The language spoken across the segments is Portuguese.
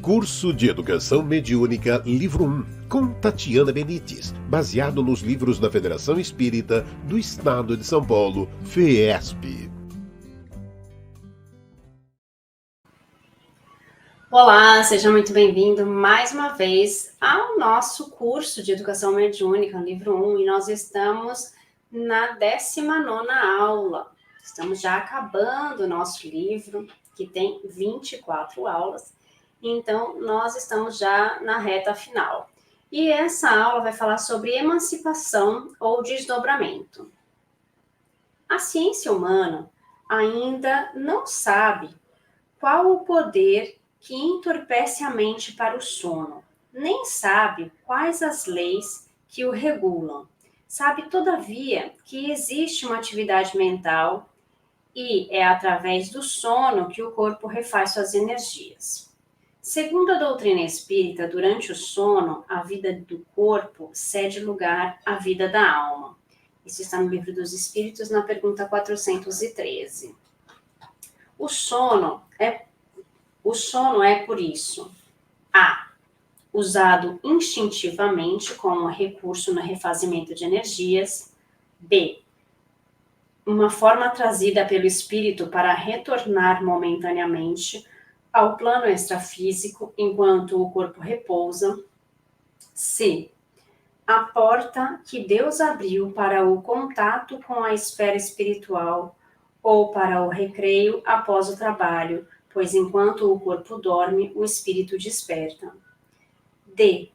Curso de Educação Mediúnica, Livro 1, com Tatiana Benites, baseado nos livros da Federação Espírita do Estado de São Paulo, FEESP. Olá, seja muito bem-vindo mais uma vez ao nosso curso de Educação Mediúnica, Livro 1, e nós estamos na 19ª aula. Estamos já acabando o nosso livro, que tem 24 aulas, então nós estamos já na reta final. E essa aula vai falar sobre emancipação ou desdobramento. A ciência humana ainda não sabe qual o poder que entorpece a mente para o sono, nem sabe quais as leis que o regulam. Sabe, todavia, que existe uma atividade mental e é através do sono que o corpo refaz suas energias. Segundo a doutrina espírita, durante o sono, a vida do corpo cede lugar à vida da alma. Isso está no Livro dos Espíritos, na pergunta 413. O sono é, por isso, A, usado instintivamente como recurso no refazimento de energias, B, uma forma trazida pelo espírito para retornar momentaneamente ao plano extrafísico enquanto o corpo repousa, C, a porta que Deus abriu para o contato com a esfera espiritual ou para o recreio após o trabalho, pois enquanto o corpo dorme, o espírito desperta. D,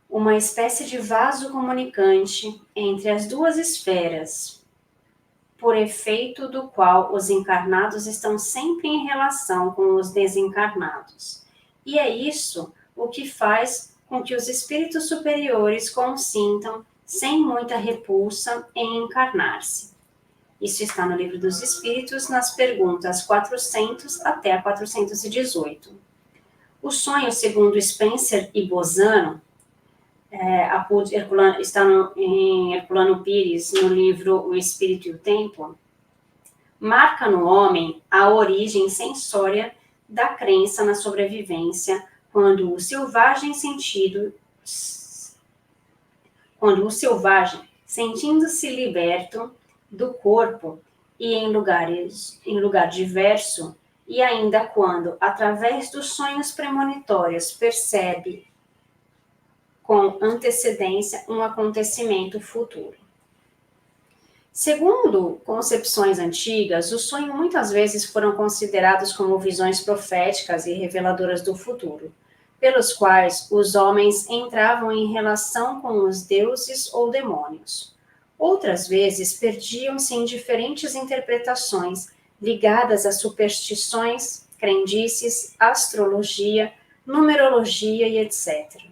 uma espécie de vaso comunicante entre as duas esferas, por efeito do qual os encarnados estão sempre em relação com os desencarnados. E é isso o que faz com que os espíritos superiores consintam, sem muita repulsa, em encarnar-se. Isso está no Livro dos Espíritos, nas perguntas 400 até a 418. O sonho, segundo Spencer e Bozano, está em Herculano Pires, no livro O Espírito e o Tempo, marca no homem a origem sensória da crença na sobrevivência, quando o selvagem, sentindo-se liberto do corpo e em lugar diverso, e ainda quando, através dos sonhos premonitórios, percebe com antecedência um acontecimento futuro. Segundo concepções antigas, os sonhos muitas vezes foram considerados como visões proféticas e reveladoras do futuro, pelos quais os homens entravam em relação com os deuses ou demônios. Outras vezes perdiam-se em diferentes interpretações ligadas a superstições, crendices, astrologia, numerologia e etc.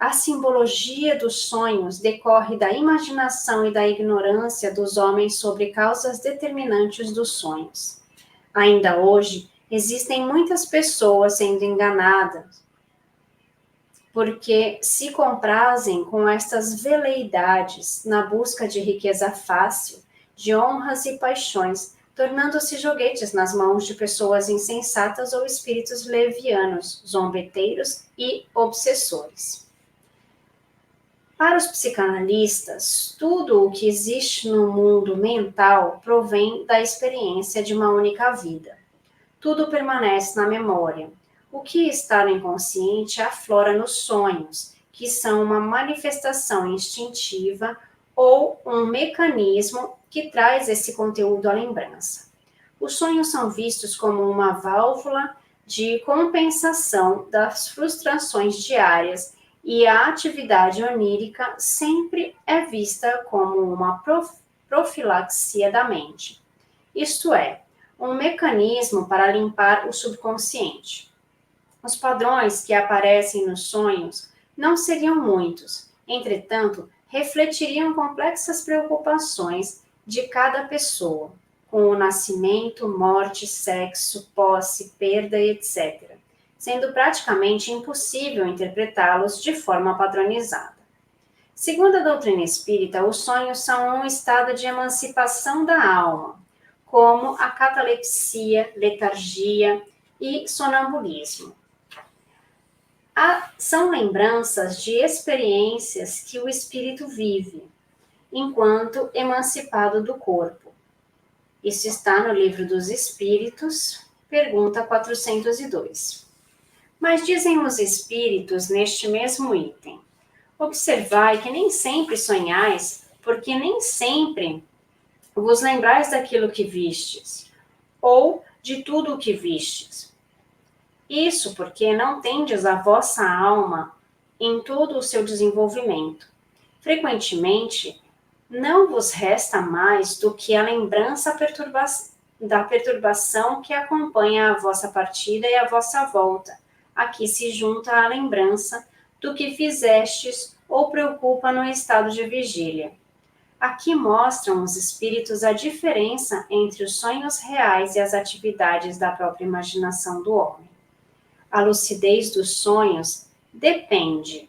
A simbologia dos sonhos decorre da imaginação e da ignorância dos homens sobre causas determinantes dos sonhos. Ainda hoje, existem muitas pessoas sendo enganadas porque se comprazem com estas veleidades na busca de riqueza fácil, de honras e paixões, tornando-se joguetes nas mãos de pessoas insensatas ou espíritos levianos, zombeteiros e obsessores. Para os psicanalistas, tudo o que existe no mundo mental provém da experiência de uma única vida. Tudo permanece na memória. O que está no inconsciente aflora nos sonhos, que são uma manifestação instintiva ou um mecanismo que traz esse conteúdo à lembrança. Os sonhos são vistos como uma válvula de compensação das frustrações diárias e a atividade onírica sempre é vista como uma profilaxia da mente, isto é, um mecanismo para limpar o subconsciente. Os padrões que aparecem nos sonhos não seriam muitos, entretanto, refletiriam complexas preocupações de cada pessoa, com o nascimento, morte, sexo, posse, perda, etc., sendo praticamente impossível interpretá-los de forma padronizada. Segundo a doutrina espírita, os sonhos são um estado de emancipação da alma, como a catalepsia, letargia e sonambulismo. São lembranças de experiências que o espírito vive, enquanto emancipado do corpo. Isso está no Livro dos Espíritos, pergunta 402. Mas dizem os espíritos neste mesmo item: observai que nem sempre sonhais, porque nem sempre vos lembrais daquilo que vistes, ou de tudo o que vistes. Isso porque não tendes a vossa alma em todo o seu desenvolvimento. Frequentemente, não vos resta mais do que a lembrança da perturbação que acompanha a vossa partida e a vossa volta. Aqui se junta a lembrança do que fizestes ou preocupa no estado de vigília. Aqui mostram os espíritos a diferença entre os sonhos reais e as atividades da própria imaginação do homem. A lucidez dos sonhos depende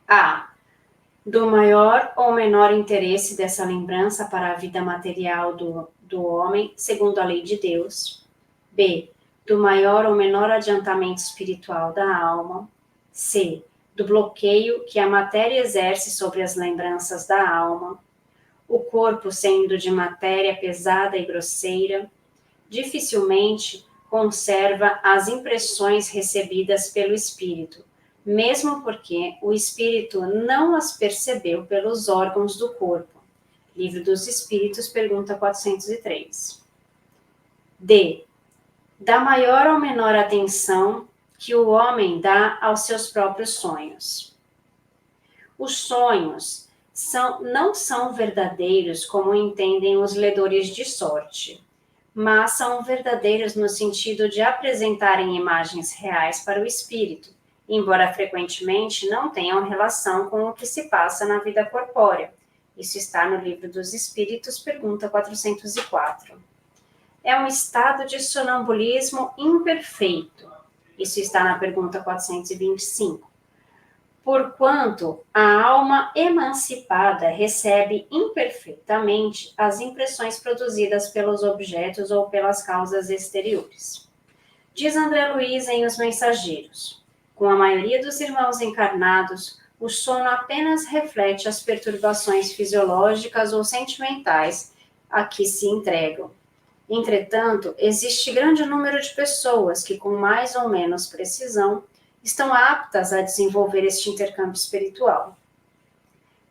a. do maior ou menor interesse dessa lembrança para a vida material do homem, segundo a lei de Deus. B. Do maior ou menor adiantamento espiritual da alma. C. Do bloqueio que a matéria exerce sobre as lembranças da alma. O corpo, sendo de matéria pesada e grosseira, dificilmente conserva as impressões recebidas pelo espírito, mesmo porque o espírito não as percebeu pelos órgãos do corpo. Livro dos Espíritos, pergunta 403. D. Da maior ou menor atenção que o homem dá aos seus próprios sonhos. Os sonhos não são verdadeiros como entendem os ledores de sorte, mas são verdadeiros no sentido de apresentarem imagens reais para o espírito, embora frequentemente não tenham relação com o que se passa na vida corpórea. Isso está no Livro dos Espíritos, pergunta 404. É um estado de sonambulismo imperfeito. Isso está na pergunta 425. Porquanto a alma emancipada recebe imperfeitamente as impressões produzidas pelos objetos ou pelas causas exteriores. Diz André Luiz em Os Mensageiros: com a maioria dos irmãos encarnados, o sono apenas reflete as perturbações fisiológicas ou sentimentais a que se entregam. Entretanto, existe grande número de pessoas que, com mais ou menos precisão, estão aptas a desenvolver este intercâmbio espiritual.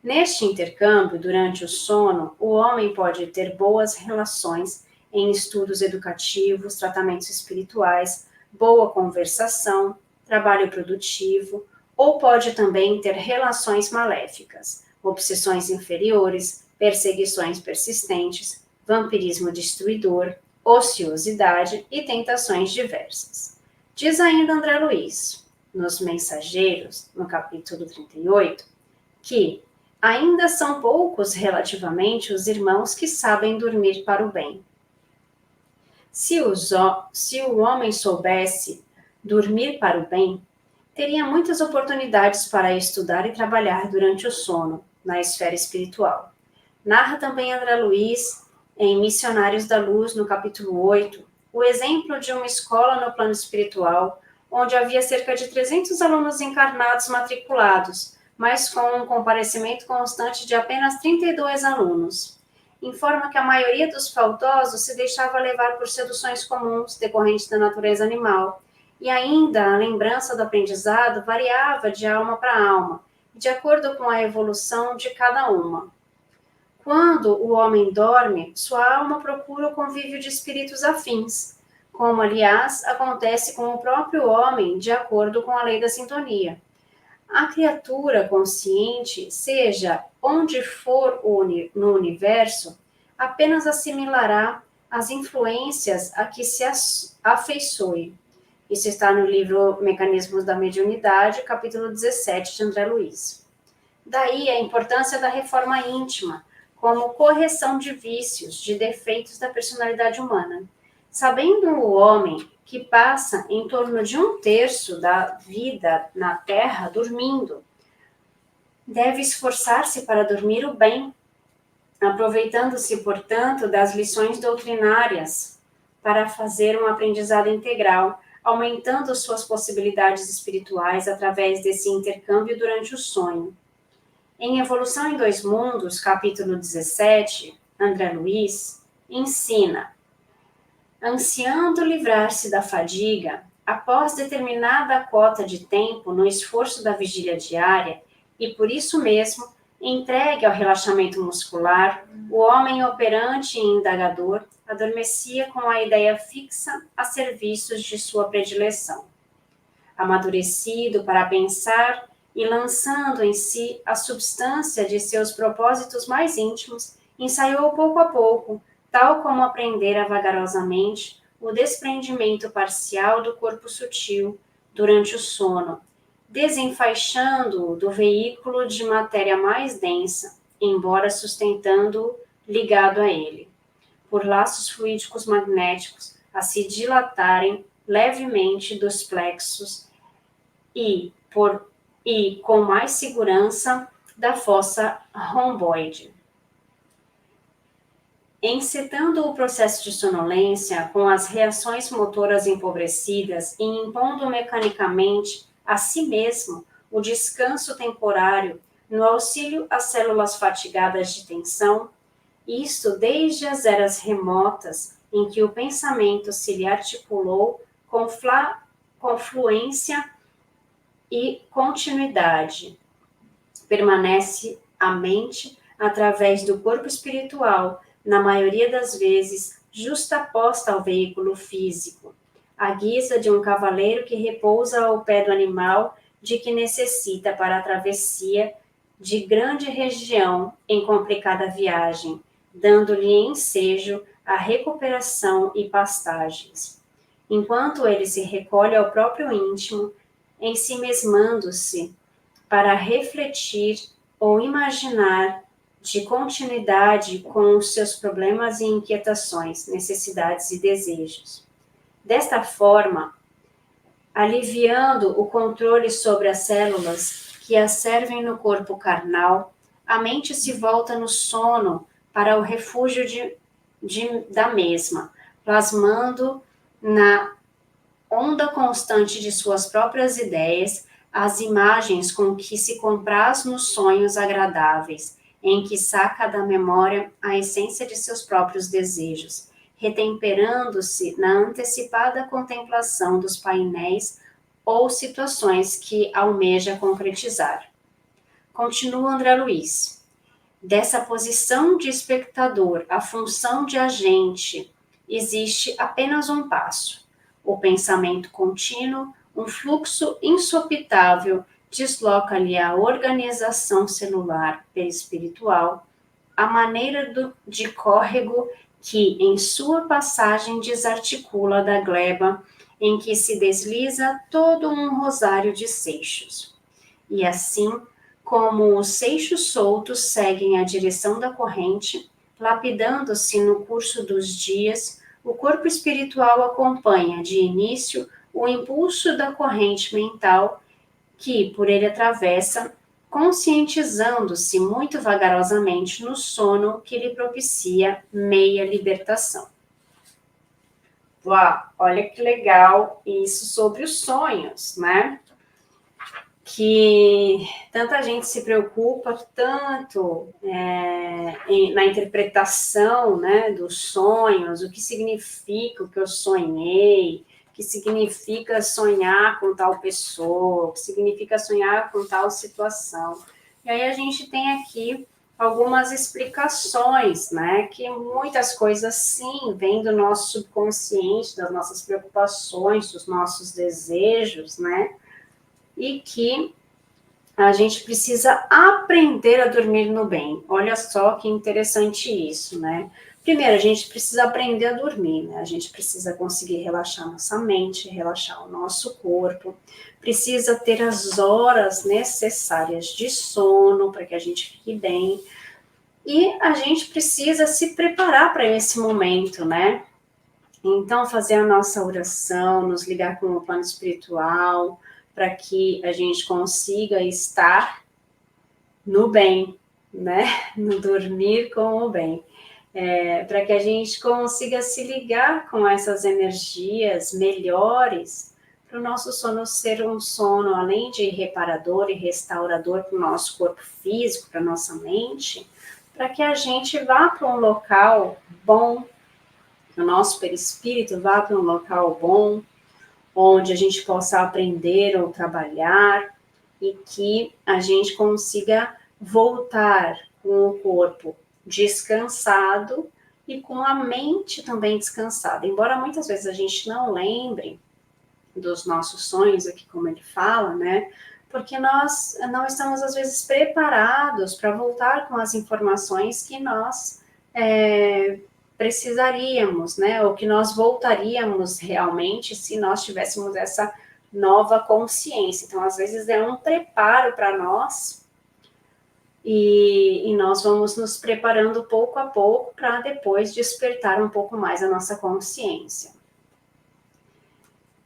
Neste intercâmbio, durante o sono, o homem pode ter boas relações em estudos educativos, tratamentos espirituais, boa conversação, trabalho produtivo, ou pode também ter relações maléficas, obsessões inferiores, perseguições persistentes, vampirismo destruidor, ociosidade e tentações diversas. Diz ainda André Luiz, nos Mensageiros, no capítulo 38, que ainda são poucos relativamente os irmãos que sabem dormir para o bem. Se o homem soubesse dormir para o bem, teria muitas oportunidades para estudar e trabalhar durante o sono, na esfera espiritual. Narra também André Luiz, em Missionários da Luz, no capítulo 8, o exemplo de uma escola no plano espiritual, onde havia cerca de 300 alunos encarnados matriculados, mas com um comparecimento constante de apenas 32 alunos. Informa que a maioria dos faltosos se deixava levar por seduções comuns decorrentes da natureza animal, e ainda a lembrança do aprendizado variava de alma para alma, de acordo com a evolução de cada uma. Quando o homem dorme, sua alma procura o convívio de espíritos afins, como, aliás, acontece com o próprio homem, de acordo com a lei da sintonia. A criatura consciente, seja onde for no universo, apenas assimilará as influências a que se afeiçoe. Isso está no livro Mecanismos da Mediunidade, capítulo 17, de André Luiz. Daí a importância da reforma íntima, como correção de vícios, de defeitos da personalidade humana. Sabendo o homem que passa em torno de 1/3 da vida na Terra dormindo, deve esforçar-se para dormir o bem, aproveitando-se, portanto, das lições doutrinárias para fazer um aprendizado integral, aumentando suas possibilidades espirituais através desse intercâmbio durante o sonho. Em Evolução em Dois Mundos, capítulo 17, André Luiz ensina: ansiando livrar-se da fadiga, após determinada cota de tempo no esforço da vigília diária, e por isso mesmo, entregue ao relaxamento muscular, o homem operante e indagador adormecia com a ideia fixa a serviços de sua predileção. Amadurecido para pensar e lançando em si a substância de seus propósitos mais íntimos, ensaiou pouco a pouco, tal como aprendera vagarosamente, o desprendimento parcial do corpo sutil durante o sono, desenfaixando-o do veículo de matéria mais densa, embora sustentando-o ligado a ele, por laços fluídicos magnéticos, a se dilatarem levemente dos plexos e com mais segurança da fossa romboide. Encetando o processo de sonolência com as reações motoras empobrecidas e impondo mecanicamente a si mesmo o descanso temporário no auxílio às células fatigadas de tensão, isto desde as eras remotas em que o pensamento se lhe articulou com fluência e continuidade. Permanece a mente através do corpo espiritual, na maioria das vezes, justaposta ao veículo físico, à guisa de um cavaleiro que repousa ao pé do animal de que necessita para a travessia de grande região em complicada viagem, dando-lhe ensejo a recuperação e pastagens. Enquanto ele se recolhe ao próprio íntimo, ensimesmando-se para refletir ou imaginar de continuidade com os seus problemas e inquietações, necessidades e desejos. Desta forma, aliviando o controle sobre as células que as servem no corpo carnal, a mente se volta no sono para o refúgio da mesma, plasmando na onda constante de suas próprias ideias as imagens com que se compraz nos sonhos agradáveis, em que saca da memória a essência de seus próprios desejos, retemperando-se na antecipada contemplação dos painéis ou situações que almeja concretizar. Continua André Luiz. Dessa posição de espectador à função de agente, existe apenas um passo: o pensamento contínuo, um fluxo insopitável, desloca-lhe a organização celular perispiritual, a maneira de córrego que, em sua passagem, desarticula da gleba em que se desliza todo um rosário de seixos. E assim, como os seixos soltos seguem a direção da corrente, lapidando-se no curso dos dias, o corpo espiritual acompanha, de início, o impulso da corrente mental que por ele atravessa, conscientizando-se muito vagarosamente no sono que lhe propicia meia libertação. Uau, olha que legal isso sobre os sonhos, né? Que tanta gente se preocupa tanto na interpretação, né, dos sonhos, o que significa o que eu sonhei, o que significa sonhar com tal pessoa, o que significa sonhar com tal situação. E aí a gente tem aqui algumas explicações, né, que muitas coisas, sim, vêm do nosso subconsciente, das nossas preocupações, dos nossos desejos, né, e que a gente precisa aprender a dormir no bem. Olha só que interessante isso, né? Primeiro, a gente precisa aprender a dormir, né? A gente precisa conseguir relaxar nossa mente, relaxar o nosso corpo, precisa ter as horas necessárias de sono para que a gente fique bem, e a gente precisa se preparar para esse momento, né? Então, fazer a nossa oração, nos ligar com o plano espiritual, para que a gente consiga estar no bem, né? No dormir com o bem. Para que a gente consiga se ligar com essas energias melhores para o nosso sono ser um sono, além de reparador e restaurador para o nosso corpo físico, para a nossa mente, para que a gente vá para um local bom, que o nosso perispírito vá para um local bom, onde a gente possa aprender ou trabalhar e que a gente consiga voltar com o corpo descansado e com a mente também descansada. Embora muitas vezes a gente não lembre dos nossos sonhos, aqui como ele fala, né? Porque nós não estamos, às vezes, preparados para voltar com as informações que nós precisaríamos, né? Ou que nós voltaríamos realmente se nós tivéssemos essa nova consciência. Então, às vezes, é um preparo para nós e nós vamos nos preparando pouco a pouco para depois despertar um pouco mais a nossa consciência.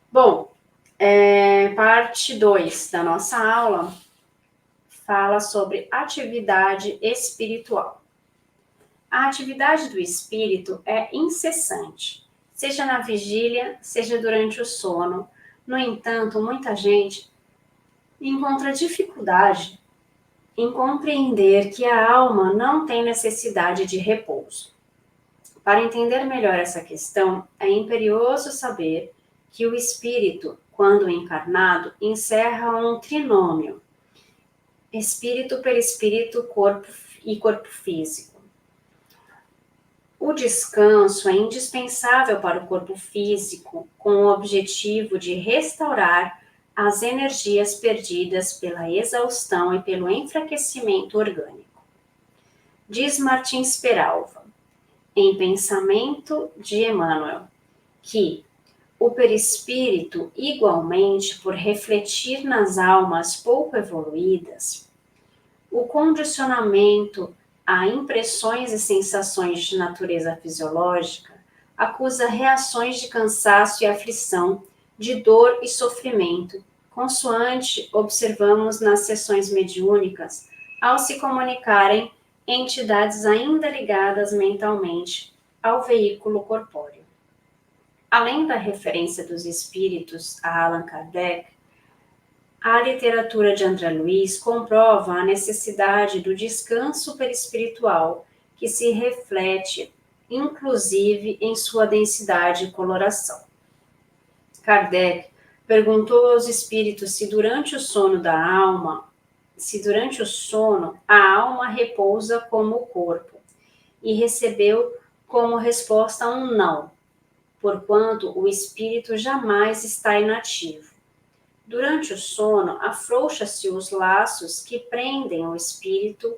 Bom, parte 2 da nossa aula fala sobre atividade espiritual. A atividade do espírito é incessante, seja na vigília, seja durante o sono. No entanto, muita gente encontra dificuldade em compreender que a alma não tem necessidade de repouso. Para entender melhor essa questão, é imperioso saber que o espírito, quando encarnado, encerra um trinômio: espírito, perispírito, corpo e corpo físico. O descanso é indispensável para o corpo físico, com o objetivo de restaurar as energias perdidas pela exaustão e pelo enfraquecimento orgânico. Diz Martins Peralva, em Pensamento de Emmanuel, que o perispírito, igualmente por refletir nas almas pouco evoluídas, o condicionamento a impressões e sensações de natureza fisiológica, acusa reações de cansaço e aflição, de dor e sofrimento, consoante observamos nas sessões mediúnicas, ao se comunicarem entidades ainda ligadas mentalmente ao veículo corpóreo. Além da referência dos espíritos a Allan Kardec, a literatura de André Luiz comprova a necessidade do descanso perispiritual, que se reflete, inclusive, em sua densidade e coloração. Kardec perguntou aos espíritos se durante o sono a alma repousa como o corpo, e recebeu como resposta um não, porquanto o espírito jamais está inativo. Durante o sono, afrouxa-se os laços que prendem o espírito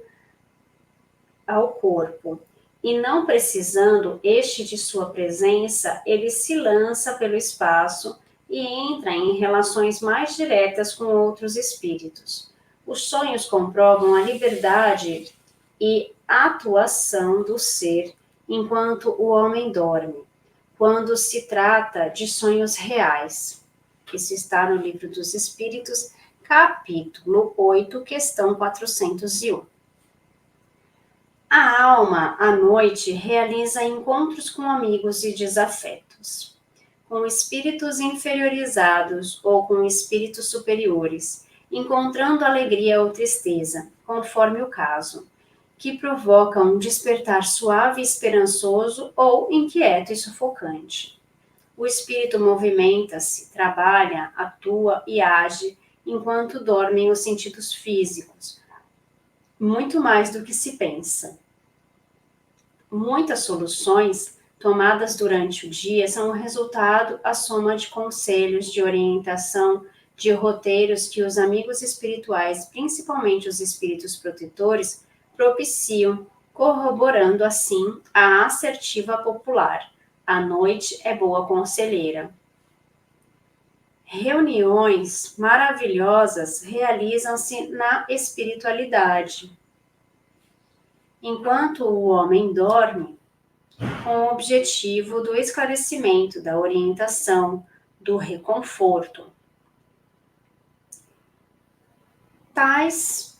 ao corpo, e não precisando este de sua presença, ele se lança pelo espaço e entra em relações mais diretas com outros espíritos. Os sonhos comprovam a liberdade e atuação do ser enquanto o homem dorme, quando se trata de sonhos reais. Isso está no Livro dos Espíritos, capítulo 8, questão 401. A alma, à noite, realiza encontros com amigos e desafetos, com espíritos inferiorizados ou com espíritos superiores, encontrando alegria ou tristeza, conforme o caso, que provoca um despertar suave e esperançoso ou inquieto e sufocante. O espírito movimenta-se, trabalha, atua e age enquanto dormem os sentidos físicos, muito mais do que se pensa. Muitas soluções tomadas durante o dia são o resultado, a soma de conselhos, de orientação, de roteiros que os amigos espirituais, principalmente os espíritos protetores, propiciam, corroborando assim a assertiva popular: a noite é boa conselheira. Reuniões maravilhosas realizam-se na espiritualidade, enquanto o homem dorme, com o objetivo do esclarecimento, da orientação, do reconforto. Tais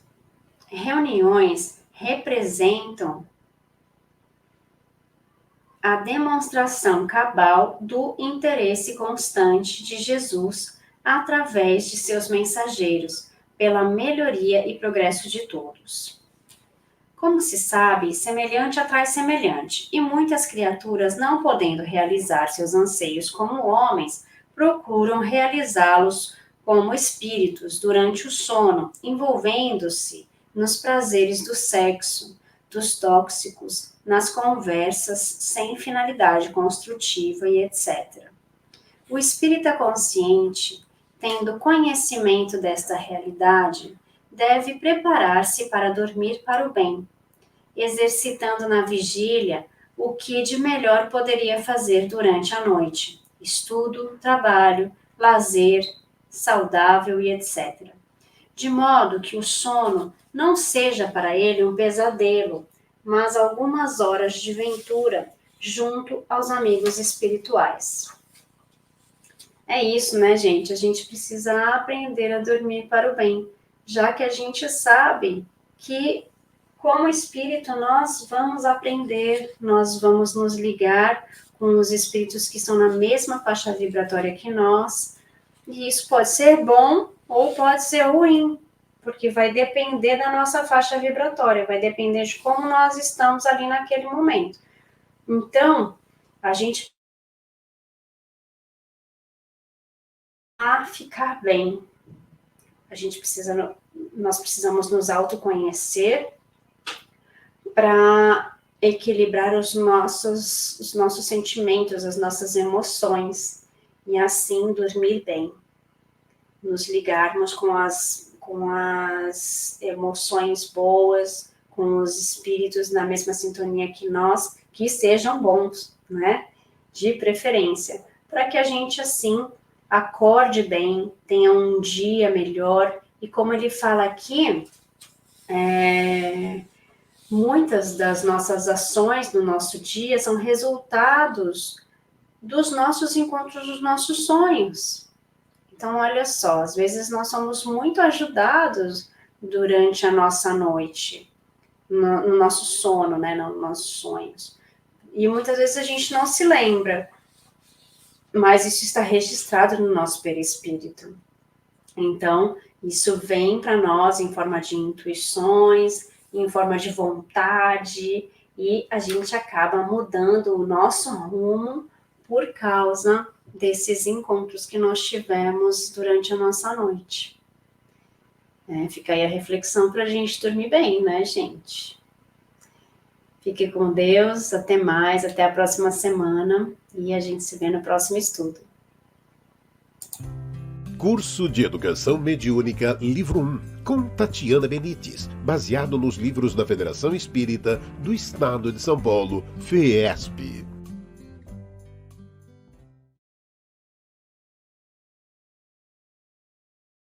reuniões representam a demonstração cabal do interesse constante de Jesus através de seus mensageiros, pela melhoria e progresso de todos. Como se sabe, semelhante atrai semelhante, e muitas criaturas, não podendo realizar seus anseios como homens, procuram realizá-los como espíritos durante o sono, envolvendo-se nos prazeres do sexo, dos tóxicos, nas conversas sem finalidade construtiva e etc. O espírita consciente, tendo conhecimento desta realidade, deve preparar-se para dormir para o bem, exercitando na vigília o que de melhor poderia fazer durante a noite: estudo, trabalho, lazer, saudável e etc. De modo que o sono não seja para ele um pesadelo, mas algumas horas de ventura junto aos amigos espirituais. É isso, né, gente? A gente precisa aprender a dormir para o bem, já que a gente sabe que, como espírito, nós vamos aprender, nós vamos nos ligar com os espíritos que estão na mesma faixa vibratória que nós, e isso pode ser bom ou pode ser ruim, porque vai depender da nossa faixa vibratória, vai depender de como nós estamos ali naquele momento. Então, a gente a ficar bem. Nós precisamos nos autoconhecer para equilibrar os nossos sentimentos, as nossas emoções, e assim dormir bem. Nos ligarmos com as emoções boas, com os espíritos na mesma sintonia que nós, que sejam bons, né? De preferência, para que a gente, assim, acorde bem, tenha um dia melhor. E como ele fala aqui, muitas das nossas ações no nosso dia são resultados dos nossos encontros, dos nossos sonhos. Então, olha só, às vezes nós somos muito ajudados durante a nossa noite, no nosso sono, né, nos nossos sonhos. E muitas vezes a gente não se lembra, mas isso está registrado no nosso perispírito. Então, isso vem para nós em forma de intuições, em forma de vontade, e a gente acaba mudando o nosso rumo por causa desses encontros que nós tivemos durante a nossa noite. Fica aí a reflexão para a gente dormir bem, né, gente? Fique com Deus, até mais, até a próxima semana, e a gente se vê no próximo estudo. Curso de Educação Mediúnica, Livro 1, com Tatiana Benites, baseado nos livros da Federação Espírita do Estado de São Paulo, FEESP.